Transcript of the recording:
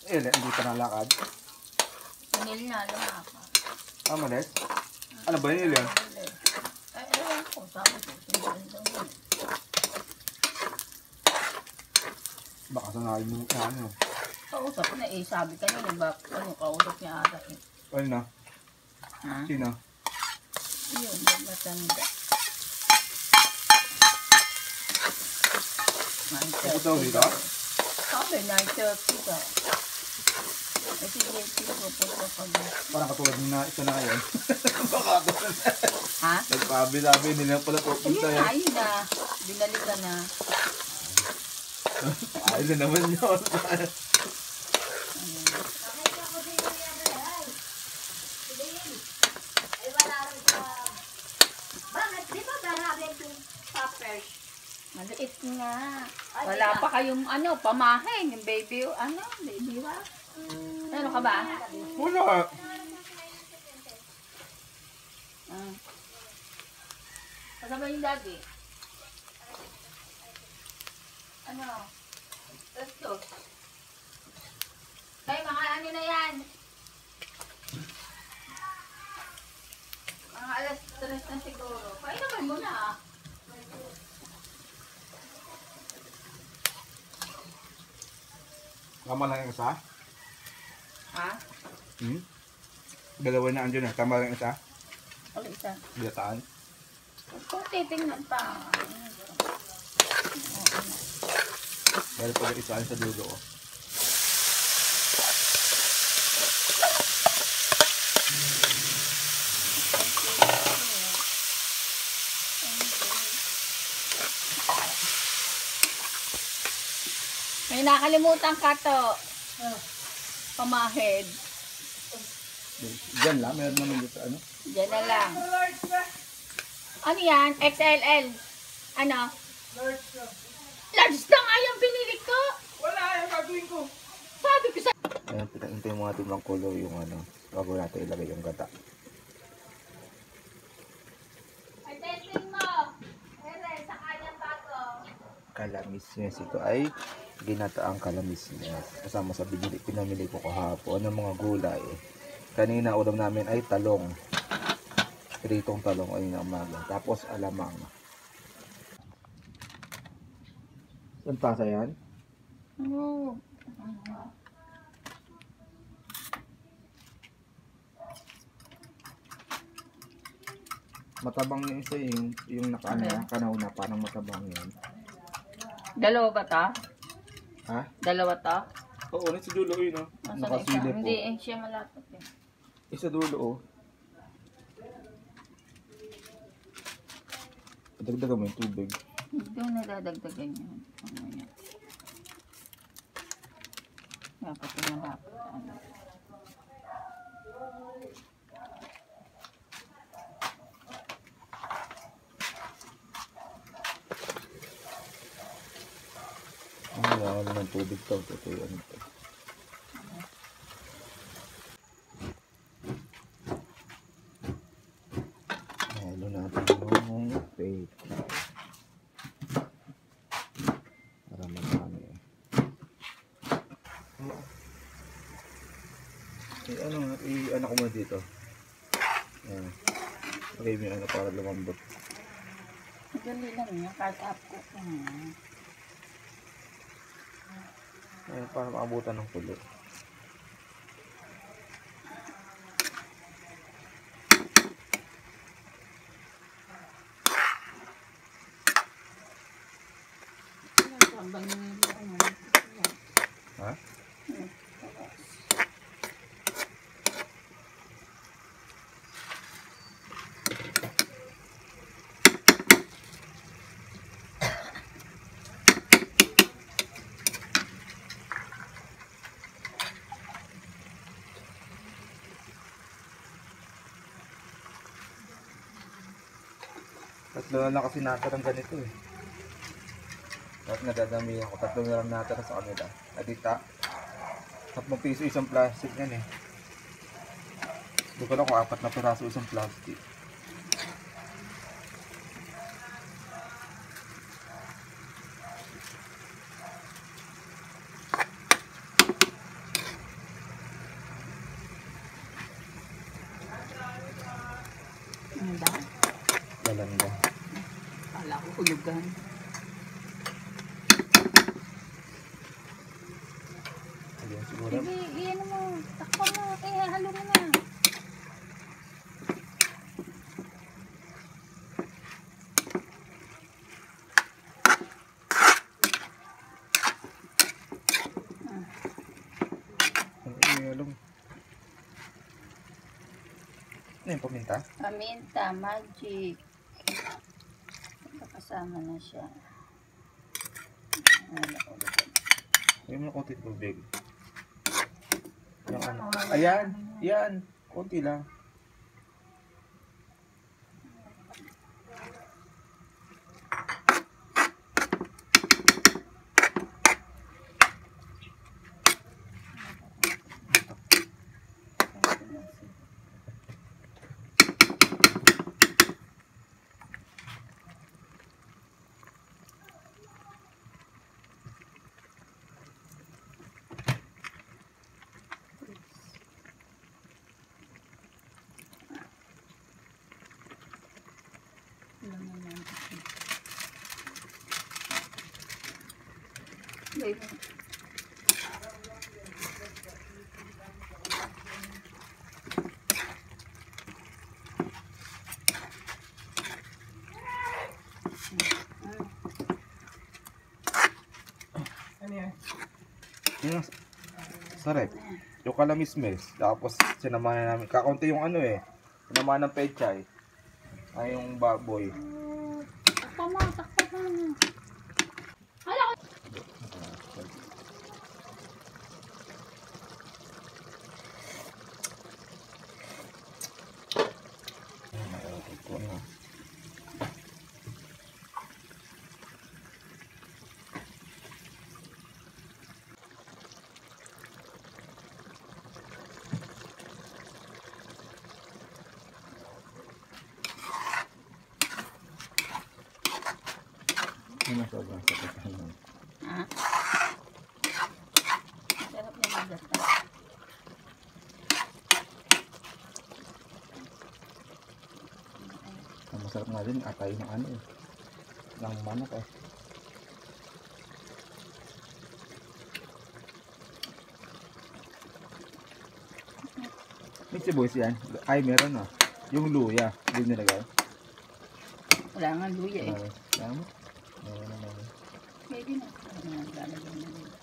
Hindi pa nalakad. Sinil na, lumakad. Malis? Ano ba yun yan? Ay, ewan ko, sabi ko, sinil daw yun. Baka sanayin mo na ano. Kausap na eh, sabi ka nyo, kausap niya ata eh. Ano na? Ha? Sino? Yun, matanda. Kapag daw dito? Sabi, 9:30 ka. Eh, sige, pupunta ka na. Parang katulad na isa na ngayon. Baka ako na. Ha? Nagpabi-labi nila pala pupunta yan. Ayun na. Binalik ka na. Ayun na naman yun. Bakit? Di ba marami yung poppers? Maliit nga. Wala pa kayong pamahin. Yung baby, baby wa? Ano ka ba? Wala. Kasama yung daddy. Ano? Ito. Ay, mga ano na yan? Mga alas 3 na siguro. Painaman mo na. Tama lang yung isa? Ha? Dalawa na andyan na. Tama lang yung isa? Ano isa? Bilataan. Kung titingnan pa. Dahil pag isaan sa dulo ko. May nakalimutan ka to. Pamahid. Diyan lang. Meron naman dito ano. Diyan na lang. Ano yan? XLL. Ano? Large na nga yung pinili ko. Wala! Yung gagawin ko! Sabi ko sa... Ayan, pinahintay mo natin ng kulo yung bago natin ilagay yung gata. Ay, testing mo. Ere, sa kanyang bago. Kalamisnes. Ito ay ginataang kalamisnes. Kasama sa pinamili ko kahapon ng mga gulay. Kanina ulam namin ay talong. Pritong talong ay na umaga. Tapos alamang. Saan pasa yan? Oo. Matabang yung isa yung nakanaw na parang matabang yan. Dalawa ba ta? Ha? Dalawa ta? Oo, nasa dulo yun, no? Nasaan Nakasilip isa? po. Hindi, siya malapot eh. Isa dulo, oh. Dagdagan mo yung tubig. Hindi mo nadadagdagan yun. Ano yan? Dapat yung malapot. Ano? Wala ng tubig to. Ito yung ano to. Halo natin yung paper. Para marami. Ano ko muna dito. Ayan. Lagay mo yung para lumambot. Dali lang yan. Cut up ko. Ayan, para maabutan ng kulo. Ha? Tatlo na lang kasi natarang ganito eh. Tapos nadadami ako. 3 na lang natara sa kanila. Adita. 3 piso isang plastic yan eh. Hindi ko lang kung 4 na piraso isang plastic. Ano ba? Lalanda. Kala ko hulugan. Ayan siguro. Sige, iyan mo. Takpan mo. Kaya halo mo na. Ano yung paminta? Paminta, magic. Kasama na siya. Yung mga konti tubig. Yung ano. Ayan! Yan! Konti lang. Yung sarap. Yung kalamismes. Tapos sinamahan namin. Kakaunti yung ano eh. Sinamahan ng pechay. Ay yung baboy. Takpan mo, takpan mo. Hala ko. Ano sobrang sakit ano? Ha? Sarap na magata. Ang masarap nga din atay ng ano eh. Ng manok eh. May sibuyas yan. Ay meron ah. Yung luya. Hindi nilagay. Wala nga luya eh. Tama. Meron naman. Pwede na. Ano nga, lalagyan na rin.